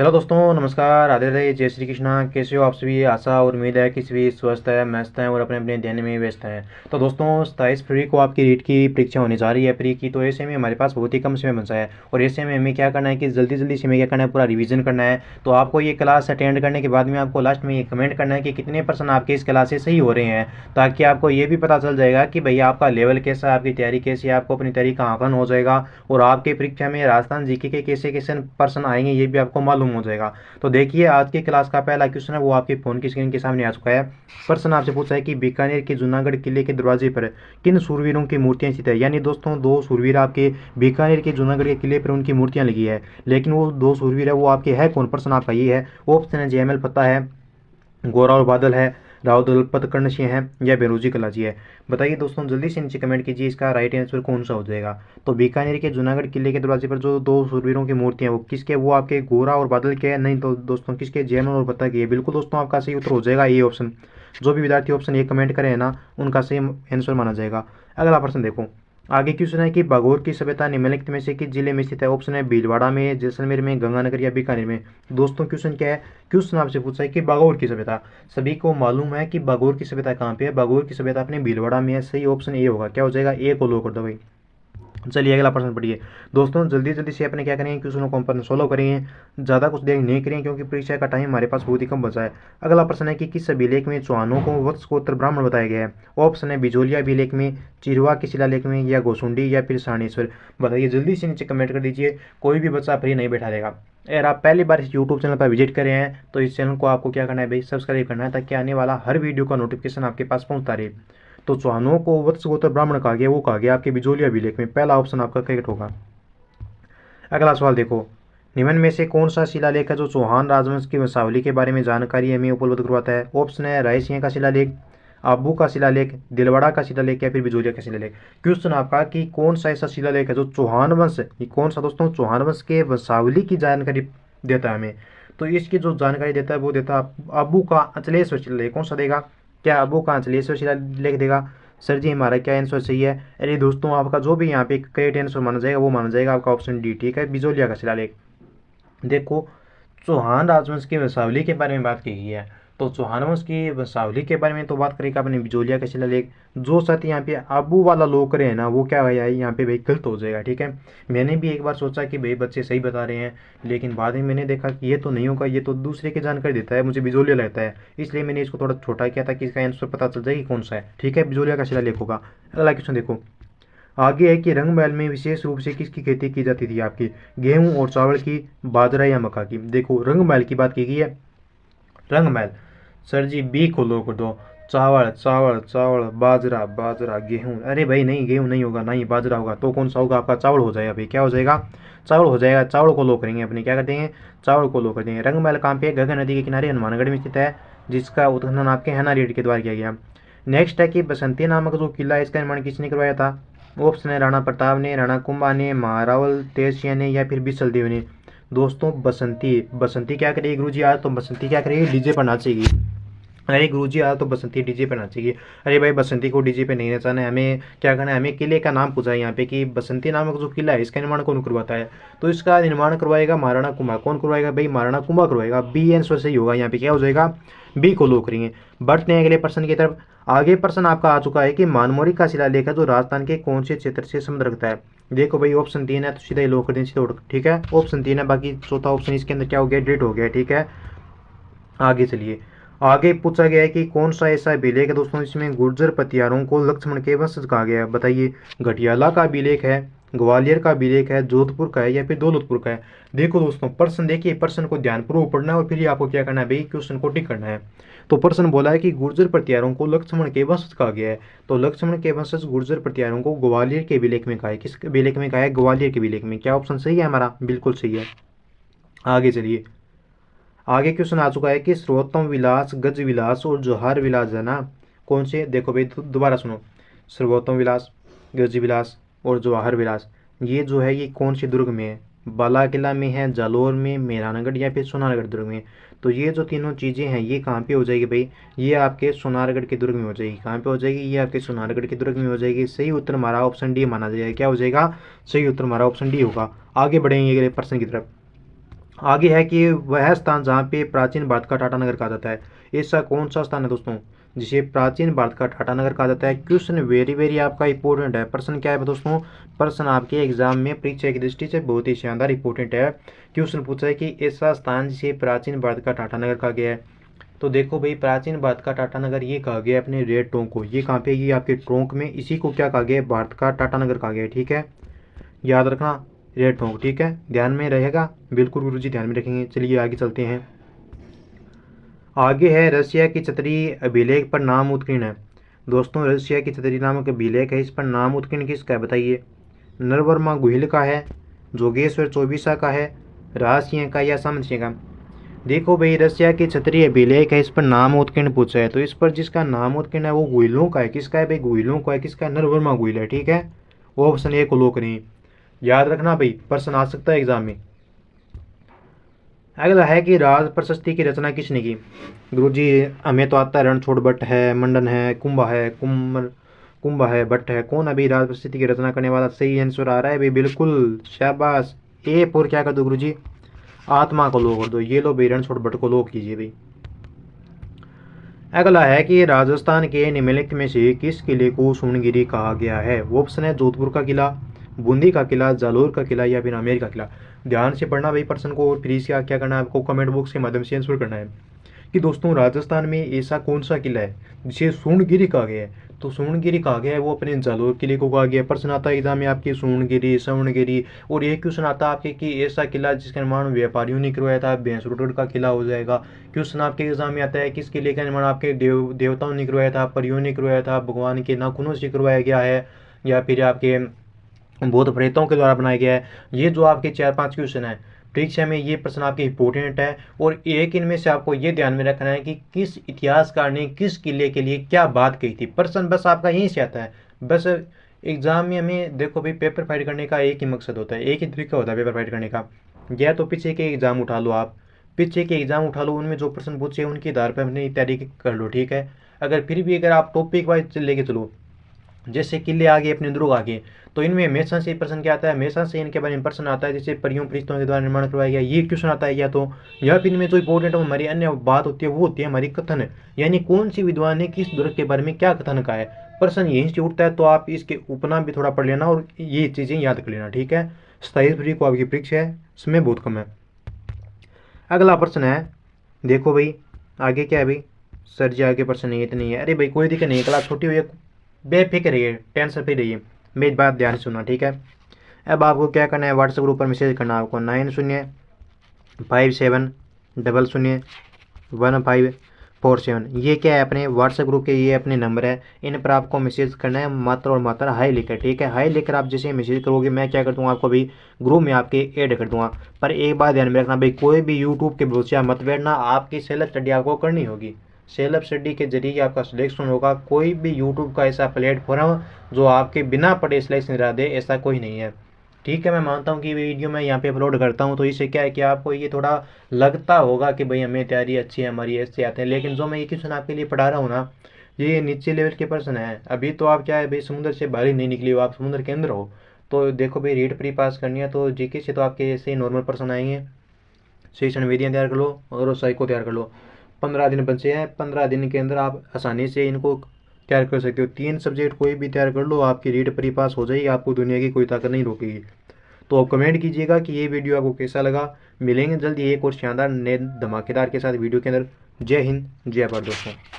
Hello दोस्तों, नमस्कार, राधे राधे, जय श्री कृष्णा। कैसे हो आप सभी? आशा और उम्मीद है कि सभी स्वस्थ है, मस्त हैं और अपने अपने ध्यान में व्यस्त हैं। तो दोस्तों, 27 फरवरी को आपकी रीट की परीक्षा होने जा रही है, प्री की। तो ऐसे में हमारे पास बहुत ही कम समय बचा है और ऐसे में हमें क्या करना है कि जल्दी जल्दी से हमें क्या करना है, पूरा रिवीजन करना है। तो आपको ये क्लास अटेंड करने के बाद में आपको लास्ट में ये कमेंट करना है कि कितने % आपके इस क्लास से सही हो रहे हैं, ताकि आपको ये भी पता चल जाएगा कि भैया आपका लेवल कैसा है, आपकी तैयारी कैसी है, आपको अपनी तैयारी का आकलन हो जाएगा और आपके परीक्षा में राजस्थान जीके के कैसे कैसे % आएंगे ये भी आपको मालूम हो जाएगा। तो देखिए, आज की क्लास का पहला क्वेश्चन है वो आपके फोन की स्क्रीन के सामने आ चुका है। प्रश्न आपसे पूछा है कि बीकानेर के जूनागढ़ किले के दरवाजे पर किन सूरवीरों की मूर्तियां स्थित है। यानी दोस्तों, दो सूरवीर आपके बीकानेर के जूनागढ़ के किले पर उनकी मूर्तियां लगी है, लेकिन वो दो सूरवीर है वो आपके है कौन? प्रश्न आपका ये है। ऑप्शन है जयमल फत्ता है, गोरा और बादल है, राव दलपत कर्ण सिंह है या बेरोजी कलाजी है। बताइए दोस्तों, जल्दी से नीचे कमेंट कीजिए इसका राइट आंसर कौन सा हो जाएगा। तो बीकानेर के जूनागढ़ किले के दरवाजे पर जो दो सूरवीरों की मूर्तियां वो किसके? वो आपके गोरा और बादल के हैं? नहीं तो दोस्तों, किसके? जयमल और फत्ता की है। बिल्कुल दोस्तों, आपका सही उत्तर हो जाएगा ये ऑप्शन। जो भी विद्यार्थी ऑप्शन ये कमेंट करे ना, उनका सही आंसर माना जाएगा। अगला प्रश्न देखो, आगे क्वेश्चन है कि बागोर की सभ्यता निम्नलिखित में से किस जिले में स्थित है। ऑप्शन है भीलवाड़ा में, जैसलमेर में, गंगानगर या बीकानेर में। दोस्तों, क्वेश्चन क्या है? क्वेश्चन आपसे पूछा है कि बागोर की सभ्यता, सभी को मालूम है कि बागोर की सभ्यता कहाँ पे है। बागोर की सभ्यता अपने भीलवाड़ा में है। सही ऑप्शन ए होगा। क्या हो जाएगा? ए को लो कर दो भाई। चलिए अगला प्रश्न पढ़िए। दोस्तों, जल्दी जल्दी से अपने क्या करेंगे, क्वेश्चनों को अपन सोल्व करेंगे। ज़्यादा कुछ देर नहीं करेंगे क्योंकि परीक्षा का टाइम हमारे पास बहुत ही कम बचा है। अगला प्रश्न है कि किस अभिलेख में चौहानों को वत्स गोत्र ब्राह्मण बताया गया है। ऑप्शन है बिजोलिया अभिलेख में, चिरवा के शिलालेख में या गोसुंडी या फिर सारणेश्वर। बताइए जल्दी से नीचे कमेंट कर दीजिए। कोई भी बच्चा फ्री नहीं बैठा रहेगा। अगर आप पहली बार इस यूट्यूब चैनल पर विजिट कर रहे हैं तो इस चैनल को आपको क्या करना है भाई, सब्सक्राइब करना है, ताकि आने वाला हर वीडियो का नोटिफिकेशन आपके पास पहुंचता रहे। तो चौहानों को वत्स गोत्र ब्राह्मण कहा गया, वो कहा गया आपके बिजोलिया अभिलेख में। पहला ऑप्शन आपका करेक्ट होगा। अगला सवाल देखो, निम्न में से कौन सा शिलालेख है जो चौहान राजवंश की वंशावली के बारे में जानकारी हमें उपलब्ध करवाता है। ऑप्शन है रायसिंह का शिलालेख, आबू का शिलालेख, दिलवाड़ा का शिलालेख या फिर बिजोलिया का शिलालेख। क्वेश्चन आपका कि कौन सा ऐसा शिलालेख है जो चौहान वंश, ये कौन सा दोस्तों, चौहान वंश के वंशावली की जानकारी देता है हमें। तो इसकी जो जानकारी देता है वो देता है आबू का अचलेश्वर शिलालेख। कौन सा देगा? क्या आबू का अचलेश्वर शिलालेख देगा? सर जी, हमारा क्या आंसर सही है? अरे दोस्तों, आपका जो भी यहाँ पे करेक्ट आंसर माना जाएगा वो माना जाएगा आपका ऑप्शन डी। ठीक है, बिजोलिया का शिलालेख। देखो, चौहान राजवंश की वंशावली के बारे में बात की गई है, तो चौहान वंश की वंशावली के बारे में तो बात करेगा अपने बिजोलिया का शिलालेख। जो साथ यहाँ पे आबू वाला लोग करे है ना, वो क्या है यहाँ पे भाई गलत हो जाएगा। ठीक है, मैंने भी एक बार सोचा कि भाई बच्चे सही बता रहे हैं, लेकिन बाद में मैंने देखा कि ये तो नहीं होगा, ये तो दूसरे की जानकारी देता है, मुझे बिजोलिया लगता है, इसलिए मैंने इसको थोड़ा छोटा किया था कि इसका आंसर पता चल जाए कि कौन सा है। ठीक है, बिजोलिया का शिलालेख होगा। अगला क्वेश्चन देखो, आगे है कि रंगमहल में विशेष रूप से किसकी खेती की जाती थी आपकी? गेहूं और चावल की, बाजरा या मक्का की। देखो, रंगमहल की बात की गई है। रंगमहल, सर जी बी को लो कर दो। चावल चावल चावल, बाजरा बाजरा, गेहूं, अरे भाई नहीं, गेहूं नहीं होगा, ना ही बाजरा होगा, तो कौन सा होगा? आपका चावल हो जाएगा भाई। क्या हो जाएगा? चावल हो जाएगा। चावल को लो करेंगे अपने, क्या कर देंगे? चावल को लो कर देंगे। रंगमहल कहाँ पे? गंगा नदी के किनारे हनुमानगढ़ में स्थित है, जिसका उत्खनन आपके हैना रेड के द्वारा किया गया। नेक्स्ट है कि बसंती नामक जो किला है, इसका निर्माण किसने करवाया था। ऑप्शन है राणा प्रताप ने, राणा कुंभा ने, महारावल तेजसिंह ने या फिर बिसल देव ने। दोस्तों, बसंती बसंती क्या करेगी गुरुजी? आज तो बसंती क्या करेगी? डीजे पर नाचेगी। अरे गुरुजी, आज तो बसंती डीजे पे नाचेगी। अरे भाई, बसंती को डीजे पे नहीं नचाना है, हमें क्या करना है, हमें किले का नाम पूछा है यहाँ पे कि बसंती नामक जो किला है इसका निर्माण कौन करवाता है। तो इसका निर्माण करवाएगा महाराणा कुंभा। कौन करवाएगा भाई? महाराणा कुंभा करवाएगा। बी आंसर सही होगा यहाँ पे। क्या हो जाएगा? बी को लो करेंगे। बढ़ते हैं अगले प्रश्न की तरफ। आगे प्रश्न आपका आ चुका है कि मानमोरी का शिलालेख है जो राजस्थान के कौन से क्षेत्र से संबंध रखता है। देखो भाई, ऑप्शन 3 है तो सीधा ही लो कर दें, सीधा उठ। ठीक है, ऑप्शन 3 है, बाकी चौथा ऑप्शन इसके अंदर क्या हो गया? डेट हो गया। ठीक है, आगे चलिए। आगे पूछा गया है कि कौन सा ऐसा अभिलेख है दोस्तों इसमें गुर्जर पतियारों को लक्ष्मण के वंशज कहा गया है। बताइए, घटियाला का अभिलेख है, ग्वालियर का अभिलेख है, जोधपुर का है या फिर दौलतपुर का है। देखो दोस्तों, प्रश्न देखिए, प्रश्न को ध्यानपूर्वक पढ़ना है और फिर ही आपको क्या करना है भाई, क्वेश्चन को टिक करना है। तो प्रश्न बोला है कि गुर्जर प्रतिहारों को लक्ष्मण के वंशज कहा गया है, तो लक्ष्मण के वंशज गुर्जर प्रतिहारों को ग्वालियर के अभिलेख में कहा है। किस अभिलेख में कहा है? ग्वालियर के अभिलेख में। क्या ऑप्शन सही है हमारा? बिल्कुल सही है। आगे चलिए। आगे क्वेश्चन आ चुका है कि सर्वोत्तम विलास, गज विलास और जोहार विलास है ना, कौन से? देखो भाई, दोबारा सुनो। सर्वोत्तम विलास, गज विलास और जवाहर विलास, ये जो है ये कौन से दुर्ग में है? बाला किला में है, जालोर में, मेहरानगढ़ या फिर सोनारगढ़ दुर्ग में। तो ये जो तीनों चीज़ें हैं ये कहाँ पे हो जाएगी भाई? ये आपके सोनारगढ़ के दुर्ग में हो जाएगी। कहाँ पे हो जाएगी? ये आपके सोनारगढ़ के दुर्ग में हो जाएगी। सही उत्तर हमारा ऑप्शन डी माना जाएगा। क्या हो जाएगा? सही उत्तर हमारा ऑप्शन डी होगा। आगे बढ़ेंगे अगले प्रश्न की तरफ। आगे है कि वह स्थान जहाँ पे प्राचीन भारत का टाटानगर कहा जाता है, ऐसा कौन सा स्थान है दोस्तों जिसे प्राचीन भारत का टाटानगर कहा जाता है। क्वेश्चन वेरी वेरी आपका इंपॉर्टेंट है। प्रश्न क्या है दोस्तों, प्रश्न आपके एग्जाम में परीक्षा की दृष्टि से बहुत ही शानदार इंपॉर्टेंट है। क्वेश्चन पूछा है कि ऐसा स्थान जिसे प्राचीन भारत का टाटानगर कहा गया है। तो देखो भाई, प्राचीन भारत का टाटानगर ये कहा गया है अपने रेड टोंक को। ये कहाँ पे, ये आपके टोंक में, इसी को क्या कहा गया है, भारत का टाटानगर कहा गया है। ठीक है, याद रखना, रेड टोंक। ठीक है, ध्यान में रहेगा, बिल्कुल गुरुजी ध्यान में रखेंगे। चलिए आगे चलते हैं। आगे है रशिया की छतरी अभिलेख पर नाम उत्कीर्ण है। दोस्तों रशिया की छतरी नामक अभिलेख है, इस पर नाम उत्कीर्ण किसका है बताइए। नरवर्मा गुहिल का है, जोगेश्वर चौबीसा का है, राज सिंह का या सामंत सिंह का। देखो भाई, रशिया की क्षत्रिय अभिलेख है, इस पर नाम उत्कीर्ण पूछा है, तो इस पर जिसका नाम उत्कीर्ण है वो गुहिलों का है। किसका है भाई, गुहिलों का है। किसका है, नरवर्मा गुहिल है। ठीक है, वो ऑप्शन ए को लो करें, याद रखना भाई, प्रश्न आ सकता है एग्जाम में। अगला है कि राज प्रशस्ति की रचना किसने की। गुरुजी हमें तो आता है, रणछोड़ भट्ट है, मंडन है, कुंभा है, भट्ट है। कौन अभी राज प्रशस्ति की रचना करने वाला, सही आंसर आ रहा है भाई, बिल्कुल शाबाश। ए पर क्या कर दो गुरुजी, आत्मा को लो कर दो। ये लो भाई, रणछोड़ भट्ट को लो कीजिए भाई। अगला है कि राजस्थान के निम्नलिखित में से किस किले को सुर्णगिरी कहा गया है। ऑप्शन है जोधपुर का किला, बूंदी का किला, जालोर का किला या फिर आमेर का किला। ध्यान से पढ़ना भाई प्रश्न को, और फिर इसका क्या करना है आपको, कमेंट बॉक्स के माध्यम से आंसर करना है कि दोस्तों राजस्थान में ऐसा कौन सा किला है जिसे सुर्णगिरी कहा गया है। तो सुर्णगिरी कहा गया है वो अपने जालोर किले को कहा गया है। प्रश्न आता है एग्जाम में आपकी सुर्णगिरी, स्वर्णगिरी। और एक क्वेश्चन आता है आपके कि ऐसा किला जिसका निर्माण व्यापारियों ने करवाया था, भैंसरोड का किला हो जाएगा। क्वेश्चन आपके एग्जाम में आता है किस किले का निर्माण आपके देवताओं ने करवाया था, परियों ने करवाया था, भगवान के नाखूनों से करवाया गया है, या फिर आपके भूत प्रेतों के द्वारा बनाया गया है। ये जो आपके 4-5 क्वेश्चन है परीक्षा में, ये प्रश्न आपके इंपॉर्टेंट है। और एक इनमें से आपको ये ध्यान में रखना है कि किस इतिहासकार ने किस किले के लिए क्या बात कही थी। प्रश्न बस आपका यहीं से आता है। बस एग्जाम में हमें देखो भाई, पेपर फाइट करने का एक ही मकसद होता है, एक ही तरीका होता है पेपर फाइट करने का। या तो पीछे के एग्जाम उठा लो, आप पीछे के एग्जाम उठा लो, उनमें जो प्रश्न पूछे उनके आधार पर अपनी तैयारी कर लो। ठीक है, अगर फिर भी अगर आप टॉपिक वाइज लेके चलो, जैसे किले आ गए अपने दुर्ग आ गए, तो इनमें हमेशा से प्रश्न क्या आता है, हमेशा से इनके बारे में प्रश्न आता है जैसे परियों परिस्तों के द्वारा निर्माण करवाया गया, ये क्वेश्चन आता है। या तो या फिर इनमें जो इंपॉर्टेंट हमारी अन्य बात होती है वो होती है हमारी कथन, यानी कौन सी विद्वान ने किस दुर्ग के बारे में क्या कथन का है। प्रश्न यहीं से उठता है, तो आप इसके उपनाम भी थोड़ा पढ़ लेना और ये चीज़ें याद कर लेना। ठीक है, 27 फरवरी को आपकी परीक्षा है, समय बहुत कम है। अगला प्रश्न है, देखो भाई आगे क्या है भाई, सर जी आगे प्रश्न नहीं इतनी है, अरे भाई कोई दिक्कत नहीं, क्लास छोटी हुई है, बेफिक्र रहिए, टेंशन फ्री रहिए, मेरी बात ध्यान से सुनना। ठीक है, अब आपको क्या करना है, व्हाट्सएप ग्रुप पर मैसेज करना है आपको 9057001547। ये क्या है, अपने व्हाट्सएप ग्रुप के ये अपने नंबर है, इन पर आपको मैसेज करना है मात्र और मात्र हाई लिखकर। ठीक है, हाई लिखकर आप जैसे मैसेज करोगे मैं क्या कर दूँगा, आपको भी ग्रुप में आपके ऐड कर दूँगा। पर एक बात ध्यान में रखना भाई, कोई भी यूट्यूब के भरोसे मत बैठना, आपकी सेल्फ स्टडी आपको करनी होगी। सेल्फ स्टडी के जरिए आपका सिलेक्शन होगा। कोई भी यूट्यूब का ऐसा प्लेटफॉर्म जो आपके बिना पढ़े सिलेक्शन करा दे, ऐसा कोई नहीं है। ठीक है, मैं मानता हूँ कि वीडियो मैं यहाँ पे अपलोड करता हूँ तो इससे क्या है कि आपको ये थोड़ा लगता होगा कि भाई हमें तैयारी अच्छी है हमारी, ऐसे आते हैं, लेकिन जो मैं ये क्वेश्चन आपके लिए पढ़ा रहा हूँ ना, ये नीचे लेवल के प्रश्न है। अभी तो आप क्या है भाई, समुद्र से बाहर ही नहीं निकली हो, आप समुद्र के अंदर हो। तो देखो भाई, रीट प्री पास करनी है तो जीके से तो आपके ऐसे ही नॉर्मल प्रश्न आएंगे। सेशन वेदियाँ तैयार कर लो और साइको तैयार कर लो। 15 दिन बचे हैं, 15 दिन के अंदर आप आसानी से इनको तैयार कर सकते हो। 3 सब्जेक्ट कोई भी तैयार कर लो, आपकी रीट प्री पास हो जाएगी, आपको दुनिया की कोई ताकत नहीं रोकेगी। तो आप कमेंट कीजिएगा कि ये वीडियो आपको कैसा लगा। मिलेंगे जल्दी एक और शानदार नए धमाकेदार के साथ वीडियो के अंदर। जय हिंद, जय भारत दोस्तों।